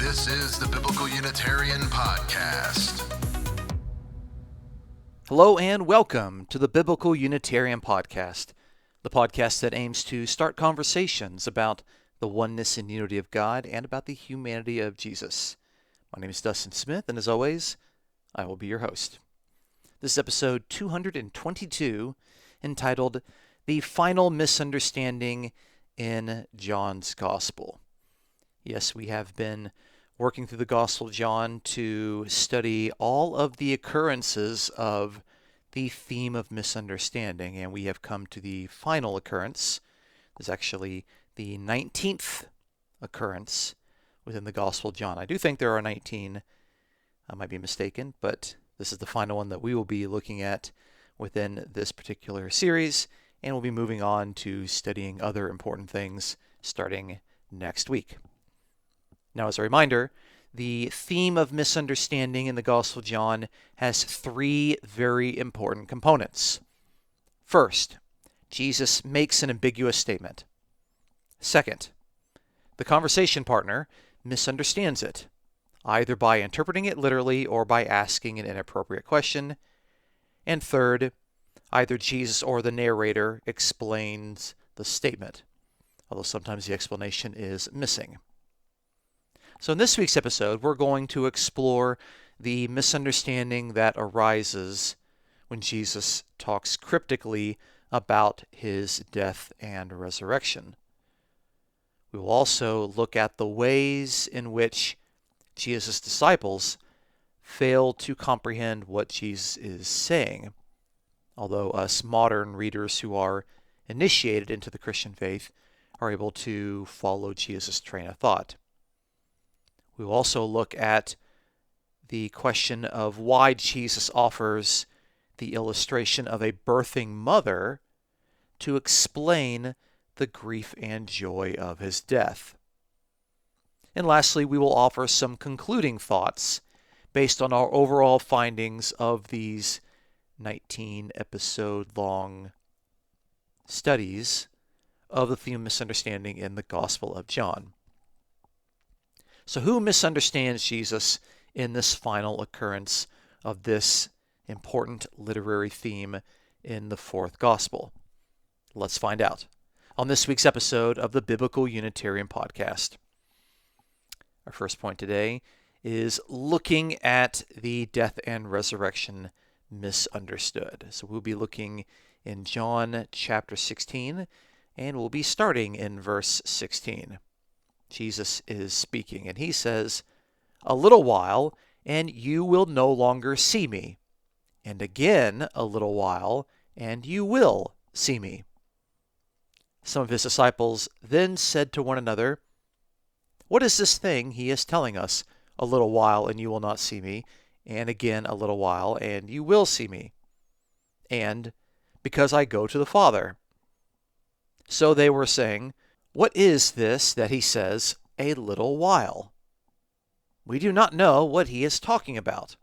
This is the Biblical Unitarian Podcast. Hello and welcome to the Biblical Unitarian Podcast, the podcast that aims to start conversations about the oneness and unity of God and about the humanity of Jesus. My name is Dustin Smith, and as always, I will be your host. This is episode 222, entitled The Final Misunderstanding in John's Gospel. Yes, we have been working through the Gospel of John to study all of the occurrences of the theme of misunderstanding, and we have come to the final occurrence. It's actually the 19th occurrence within the Gospel of John. I do think there are 19. I might be mistaken, but this is the final one that we will be looking at within this particular series, and we'll be moving on to studying other important things starting next week. Now, as a reminder, the theme of misunderstanding in the Gospel of John has three very important components. First, Jesus makes an ambiguous statement. Second, the conversation partner misunderstands it, either by interpreting it literally or by asking an inappropriate question. And third, either Jesus or the narrator explains the statement, although sometimes the explanation is missing. So in this week's episode, we're going to explore the misunderstanding that arises when Jesus talks cryptically about his death and resurrection. We will also look at the ways in which Jesus' disciples fail to comprehend what Jesus is saying, although us modern readers who are initiated into the Christian faith are able to follow Jesus' train of thought. We will also look at the question of why Jesus offers the illustration of a birthing mother to explain the grief and joy of his death. And lastly, we will offer some concluding thoughts based on our overall findings of these 19-episode-long studies of the theme of misunderstanding in the Gospel of John. So who misunderstands Jesus in this final occurrence of this important literary theme in the fourth Gospel? Let's find out on this week's episode of the Biblical Unitarian Podcast. Our first point today is looking at the death and resurrection misunderstood. So we'll be looking in John chapter 16, and we'll be starting in verse 16. Jesus is speaking, and he says, "A little while, and you will no longer see me. And again a little while, and you will see me." Some of his disciples then said to one another, "What is this thing he is telling us? A little while, and you will not see me. And again a little while, and you will see me. And because I go to the Father." So they were saying, "What is this that he says, a little while? We do not know what he is talking about."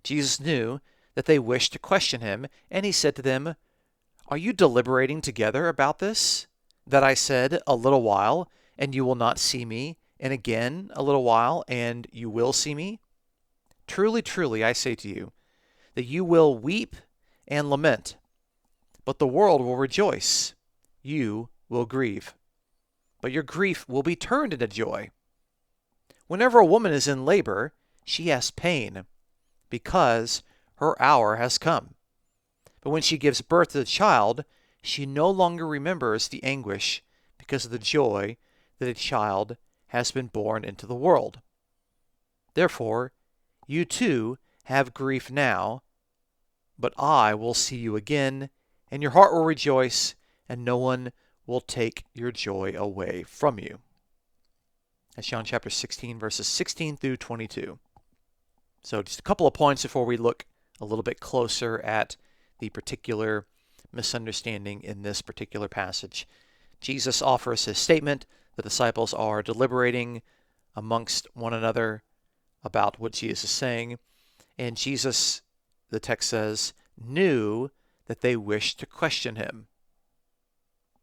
Jesus knew that they wished to question him, and he said to them, "Are you deliberating together about this, that I said, a little while, and you will not see me, and again a little while, and you will see me? Truly, truly, I say to you, that you will weep and lament, but the world will rejoice. You will grieve, but your grief will be turned into joy. Whenever a woman is in labor, she has pain, because her hour has come. But when she gives birth to the child, she no longer remembers the anguish because of the joy that a child has been born into the world. Therefore, you too have grief now, but I will see you again, and your heart will rejoice, and no one will take your joy away from you." That's John chapter 16, verses 16 through 22. So just a couple of points before we look a little bit closer at the particular misunderstanding in this particular passage. Jesus offers his statement. The disciples are deliberating amongst one another about what Jesus is saying. And Jesus, the text says, knew that they wished to question him.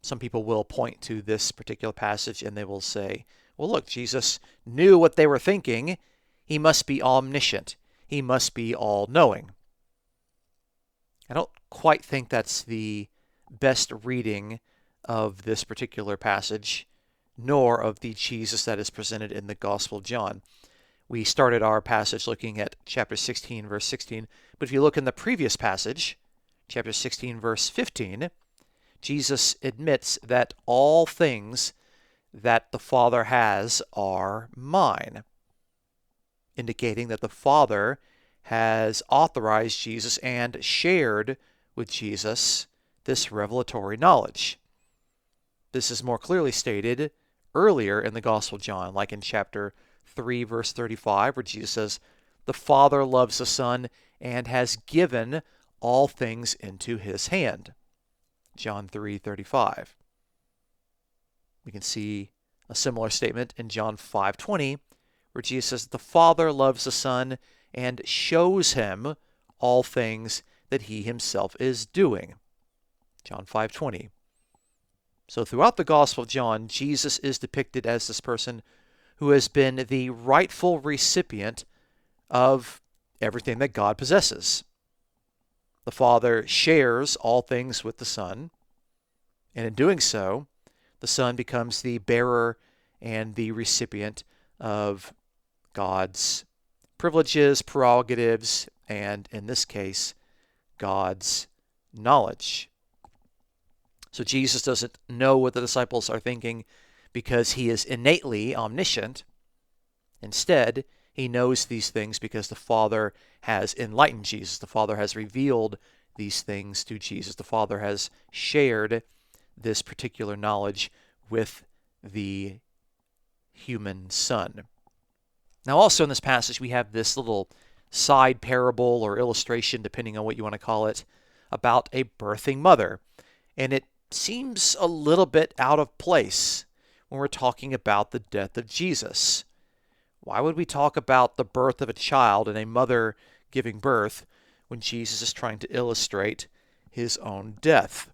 Some people will point to this particular passage and they will say, Well, look, Jesus knew what they were thinking. He must be omniscient. He must be all-knowing. I don't quite think that's the best reading of this particular passage, nor of the Jesus that is presented in the Gospel of John. We started our passage looking at chapter 16, verse 16, but if you look in the previous passage, chapter 16, verse 15, Jesus admits that all things that the Father has are mine, indicating that the Father has authorized Jesus and shared with Jesus this revelatory knowledge. This is more clearly stated earlier in the Gospel of John, like in chapter 3, verse 35, where Jesus says, "The Father loves the Son and has given all things into his hand." John 3:35. We can see a similar statement in John 5:20, where Jesus says, "The Father loves the Son and shows him all things that he himself is doing." John 5:20. So throughout the Gospel of John, Jesus is depicted as this person who has been the rightful recipient of everything that God possesses. The Father shares all things with the Son, and in doing so, the Son becomes the bearer and the recipient of God's privileges, prerogatives, and in this case, God's knowledge. So Jesus doesn't know what the disciples are thinking because he is innately omniscient. Instead, he knows these things because the Father has enlightened Jesus. The Father has revealed these things to Jesus. The Father has shared this particular knowledge with the human Son. Now, also in this passage, we have this little side parable or illustration, depending on what you want to call it, about a birthing mother. And it seems a little bit out of place when we're talking about the death of Jesus. Why would we talk about the birth of a child and a mother giving birth when Jesus is trying to illustrate his own death?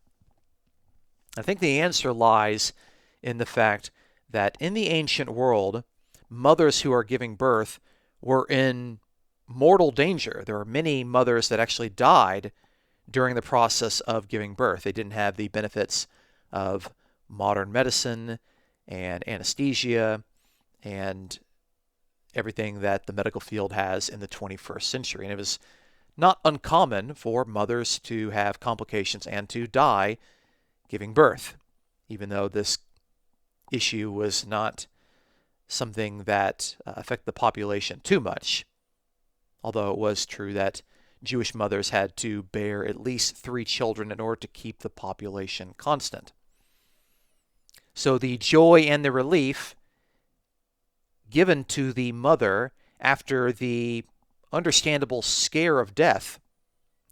I think the answer lies in the fact that in the ancient world, mothers who are giving birth were in mortal danger. There were many mothers that actually died during the process of giving birth. They didn't have the benefits of modern medicine and anesthesia and everything that the medical field has in the 21st century. And it was not uncommon for mothers to have complications and to die giving birth, even though this issue was not something that affected the population too much. Although it was true that Jewish mothers had to bear at least 3 children in order to keep the population constant. So the joy and the relief given to the mother after the understandable scare of death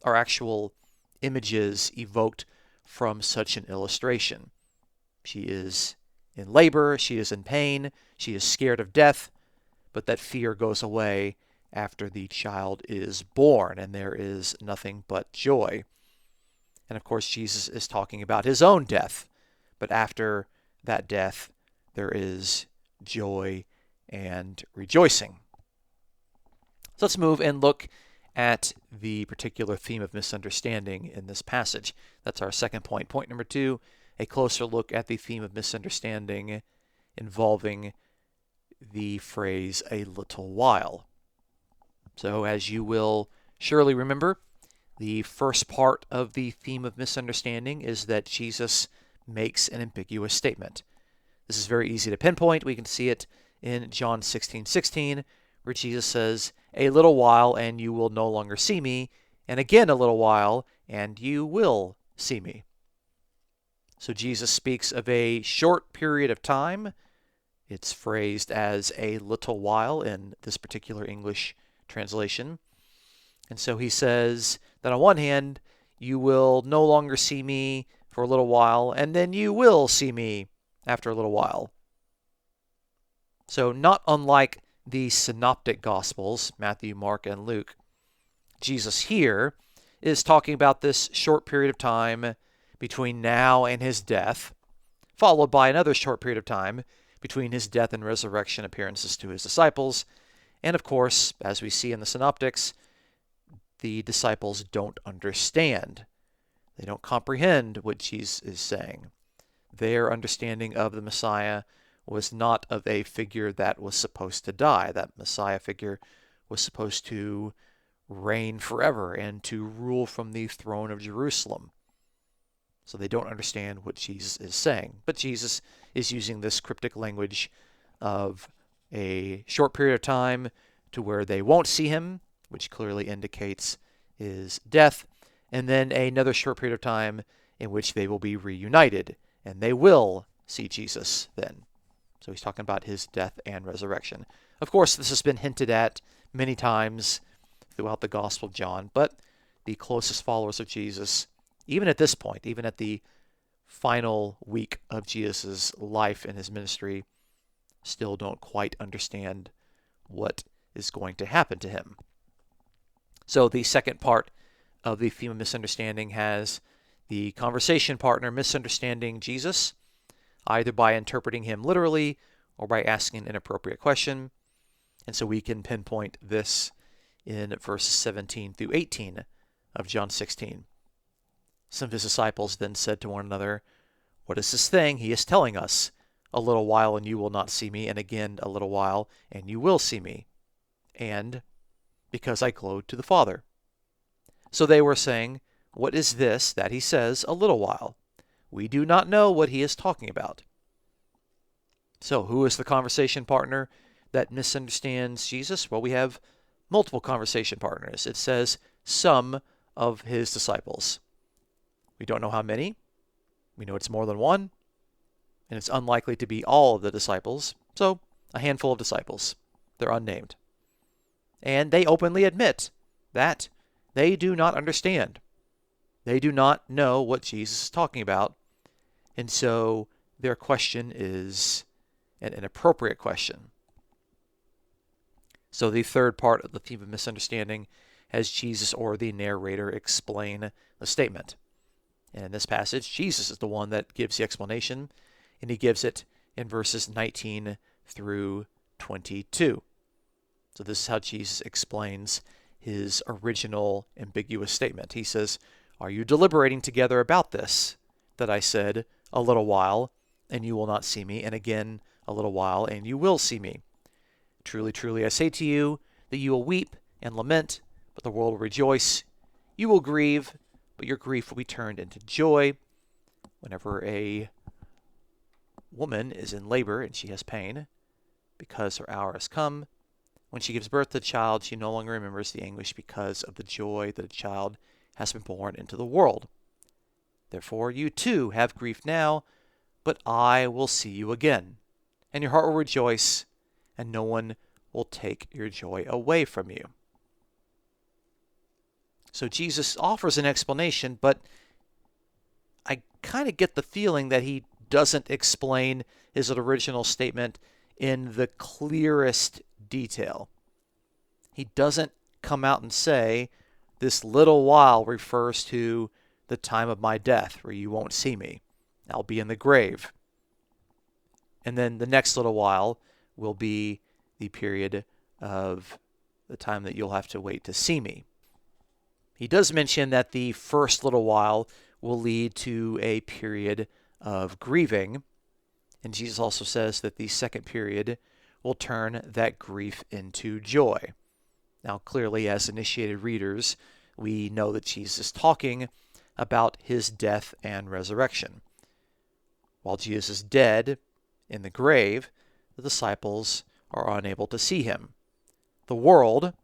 are actual images evoked from such an illustration. She is in labor, she is in pain, she is scared of death, but that fear goes away after the child is born, and there is nothing but joy. And of course, Jesus is talking about his own death, but after that death, there is joy and rejoicing. So let's move and look at the particular theme of misunderstanding in this passage. That's our second point. Point number 2, a closer look at the theme of misunderstanding involving the phrase "a little while." So as you will surely remember, the first part of the theme of misunderstanding is that Jesus makes an ambiguous statement. This is very easy to pinpoint. We can see it in John 16:16, where Jesus says, "A little while and you will no longer see me, and again a little while and you will see me." So Jesus speaks of a short period of time. It's phrased as "a little while" in this particular English translation. And so he says that on one hand, you will no longer see me for a little while, and then you will see me after a little while. So not unlike the synoptic Gospels, Matthew, Mark, and Luke, Jesus here is talking about this short period of time between now and his death, followed by another short period of time between his death and resurrection appearances to his disciples. And of course, as we see in the synoptics, the disciples don't understand. They don't comprehend what Jesus is saying. Their understanding of the Messiah was not of a figure that was supposed to die. That Messiah figure was supposed to reign forever and to rule from the throne of Jerusalem. So they don't understand what Jesus is saying. But Jesus is using this cryptic language of a short period of time to where they won't see him, which clearly indicates his death, and then another short period of time in which they will be reunited, and they will see Jesus then. So he's talking about his death and resurrection. Of course, this has been hinted at many times throughout the Gospel of John, but the closest followers of Jesus, even at this point, even at the final week of Jesus' life and his ministry, still don't quite understand what is going to happen to him. So the second part of the theme of misunderstanding has the conversation partner misunderstanding Jesus, either by interpreting him literally or by asking an inappropriate question. And so we can pinpoint this in verses 17 through 18 of John 16. Some of his disciples then said to one another, "What is this thing he is telling us? A little while and you will not see me, and again a little while and you will see me. And because I go to the Father." So they were saying, "What is this that he says, a little while? We do not know what he is talking about." So who is the conversation partner that misunderstands Jesus? Well, we have multiple conversation partners. It says some of his disciples. We don't know how many. We know it's more than one. And it's unlikely to be all of the disciples. So a handful of disciples. They're unnamed. And they openly admit that they do not understand. They do not know what Jesus is talking about. And so their question is an inappropriate question. So the third part of the theme of misunderstanding has Jesus or the narrator explain the statement. And in this passage, Jesus is the one that gives the explanation, and he gives it in verses 19 through 22. So this is how Jesus explains his original ambiguous statement. He says, "Are you deliberating together about this, that I said, a little while, and you will not see me, and again a little while, and you will see me? Truly, truly, I say to you, that you will weep and lament, but the world will rejoice. You will grieve, but your grief will be turned into joy." Whenever a woman is in labor and she has pain, because her hour has come, when she gives birth to the child, she no longer remembers the anguish because of the joy that a child has been born into the world. Therefore you too have grief now, but I will see you again, and your heart will rejoice, and no one will take your joy away from you. So Jesus offers an explanation, but I kind of get the feeling that he doesn't explain his original statement in the clearest detail. He doesn't come out and say, "This little while refers to the time of my death, where you won't see me. I'll be in the grave. And then the next little while will be the period of the time that you'll have to wait to see me." He does mention that the first little while will lead to a period of grieving. And Jesus also says that the second period will turn that grief into joy. Now, clearly, as initiated readers, we know that Jesus is talking about his death and resurrection. While Jesus is dead in the grave, the disciples are unable to see him. The world,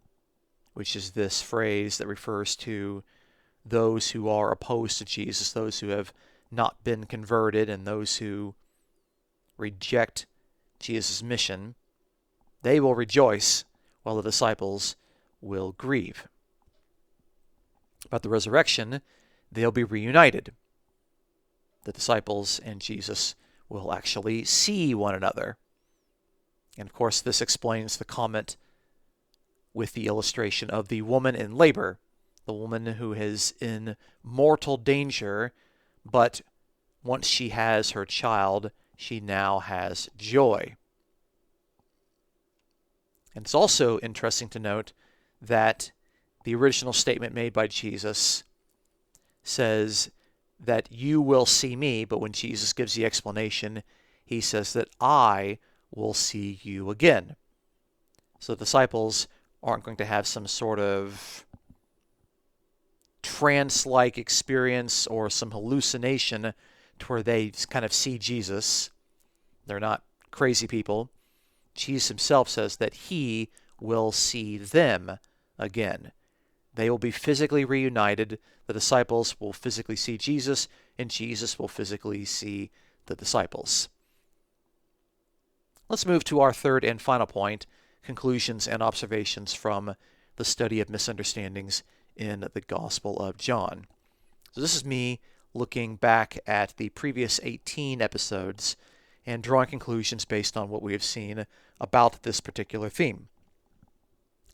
which is this phrase that refers to those who are opposed to Jesus, those who have not been converted, and those who reject Jesus' mission, they will rejoice while the disciples will grieve. About the resurrection, they'll be reunited. The disciples and Jesus will actually see one another. And of course, this explains the comment with the illustration of the woman in labor, the woman who is in mortal danger, but once she has her child she now has joy. And it's also interesting to note that the original statement made by Jesus says that you will see me, but when Jesus gives the explanation, he says that I will see you again. So the disciples aren't going to have some sort of trance-like experience or some hallucination to where they kind of see Jesus. They're not crazy people. Jesus himself says that he will see them again. They will be physically reunited. The disciples will physically see Jesus, and Jesus will physically see the disciples. Let's move to our third and final point, conclusions and observations from the study of misunderstandings in the Gospel of John. So this is me looking back at the previous 18 episodes and drawing conclusions based on what we have seen about this particular theme.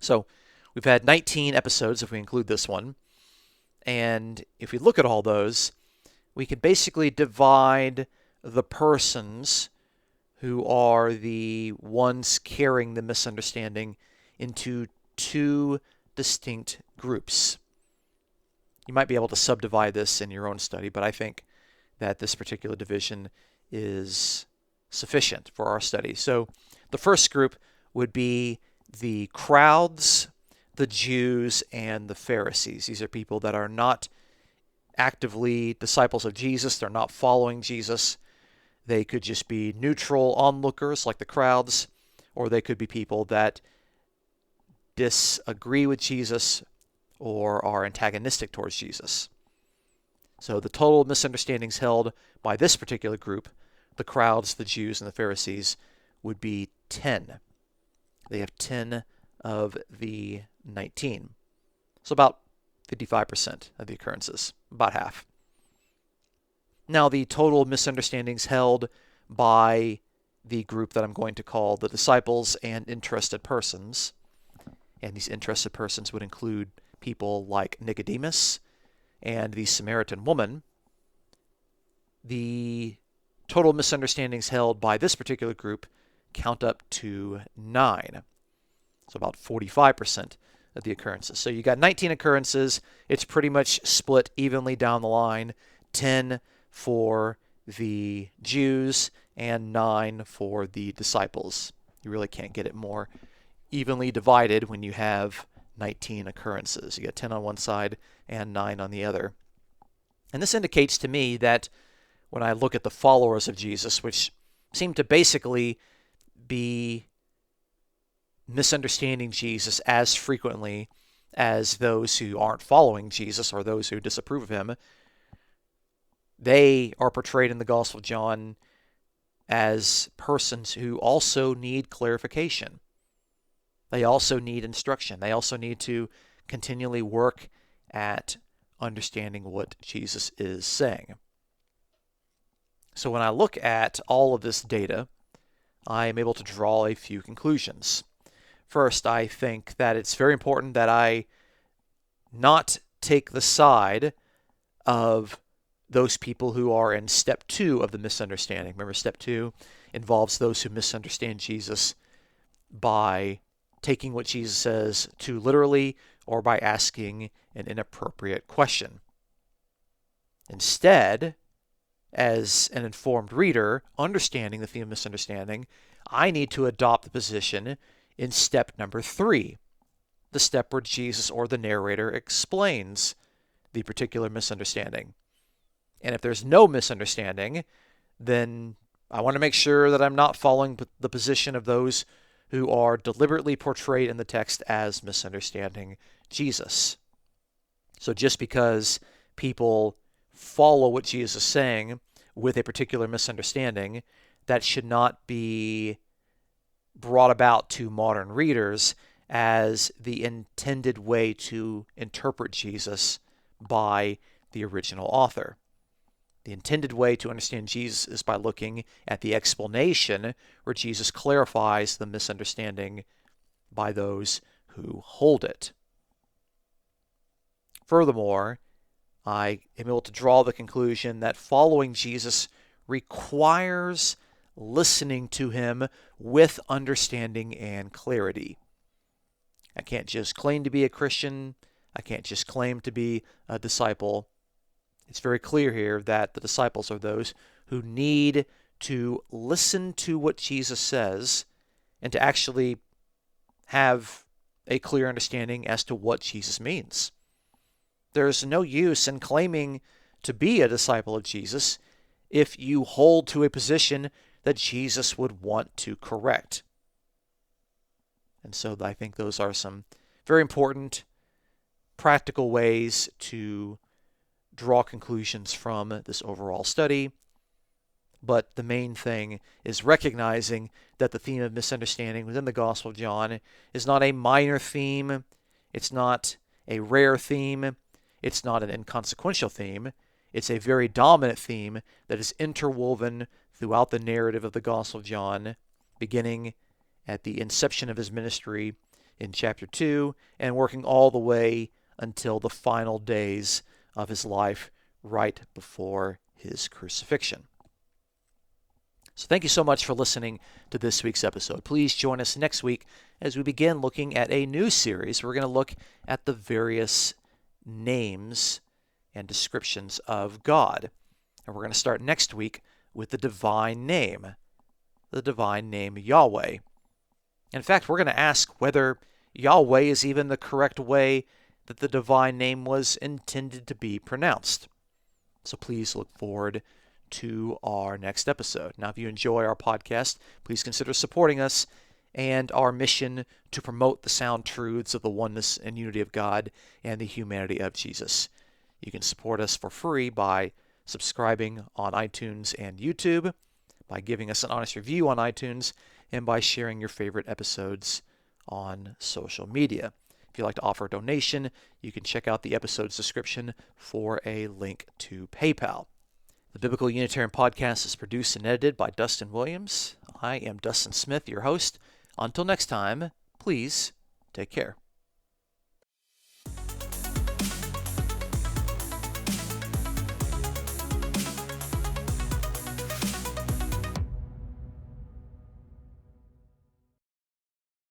So we've had 19 episodes if we include this one, and if we look at all those, we could basically divide the persons who are the ones carrying the misunderstanding into two distinct groups. You might be able to subdivide this in your own study, but I think that this particular division is sufficient for our study. So the first group would be the crowds, the Jews, and the Pharisees. These are people that are not actively disciples of Jesus. They're not following Jesus. They could just be neutral onlookers like the crowds, or they could be people that disagree with Jesus or are antagonistic towards Jesus. So the total misunderstandings held by this particular group, the crowds, the Jews, and the Pharisees, would be 10. They have 10 of the 19. So about 55% of the occurrences, about half. Now, the total misunderstandings held by the group that I'm going to call the disciples and interested persons, and these interested persons would include people like Nicodemus and the Samaritan woman. The total misunderstandings held by this particular group count up to 9. So about 45% of the occurrences. So you got 19 occurrences. It's pretty much split evenly down the line. 10 for the Jews and 9 for the disciples. You really can't get it more evenly divided when you have 19 occurrences. You got 10 on one side and 9 on the other. And this indicates to me that when I look at the followers of Jesus, which seem to basically be misunderstanding Jesus as frequently as those who aren't following Jesus or those who disapprove of him, they are portrayed in the Gospel of John as persons who also need clarification. They also need instruction. They also need to continually work at understanding what Jesus is saying. So when I look at all of this data, I am able to draw a few conclusions. First, I think that it's very important that I not take the side of those people who are in step 2 of the misunderstanding. Remember, step 2 involves those who misunderstand Jesus by taking what Jesus says too literally or by asking an inappropriate question. Instead, as an informed reader, understanding the theme of misunderstanding, I need to adopt the position in step number 3, the step where Jesus or the narrator explains the particular misunderstanding. And if there's no misunderstanding, then I want to make sure that I'm not following the position of those who are deliberately portrayed in the text as misunderstanding Jesus. So just because people follow what Jesus is saying with a particular misunderstanding, that should not be brought about to modern readers as the intended way to interpret Jesus by the original author. The intended way to understand Jesus is by looking at the explanation where Jesus clarifies the misunderstanding by those who hold it. Furthermore, I am able to draw the conclusion that following Jesus requires listening to him with understanding and clarity. I can't just claim to be a Christian. I can't just claim to be a disciple. It's very clear here that the disciples are those who need to listen to what Jesus says and to actually have a clear understanding as to what Jesus means. There's no use in claiming to be a disciple of Jesus if you hold to a position that Jesus would want to correct. And so I think those are some very important practical ways to draw conclusions from this overall study. But the main thing is recognizing that the theme of misunderstanding within the Gospel of John is not a minor theme. It's not a rare theme. It's not an inconsequential theme. It's a very dominant theme that is interwoven throughout the narrative of the Gospel of John, beginning at the inception of his ministry in chapter 2 and working all the way until the final days of his life right before his crucifixion. So thank you so much for listening to this week's episode. Please join us next week as we begin looking at a new series. We're going to look at the various names and descriptions of God. And we're going to start next week with the divine name Yahweh. In fact, we're going to ask whether Yahweh is even the correct way that the divine name was intended to be pronounced. So please look forward to our next episode. Now, if you enjoy our podcast, please consider supporting us and our mission to promote the sound truths of the oneness and unity of God and the humanity of Jesus. You can support us for free by subscribing on iTunes and YouTube, by giving us an honest review on iTunes, and by sharing your favorite episodes on social media. If you'd like to offer a donation, you can check out the episode's description for a link to PayPal. The Biblical Unitarian Podcast is produced and edited by Dustin Williams. I am Dustin Smith, your host. Until next time, please take care.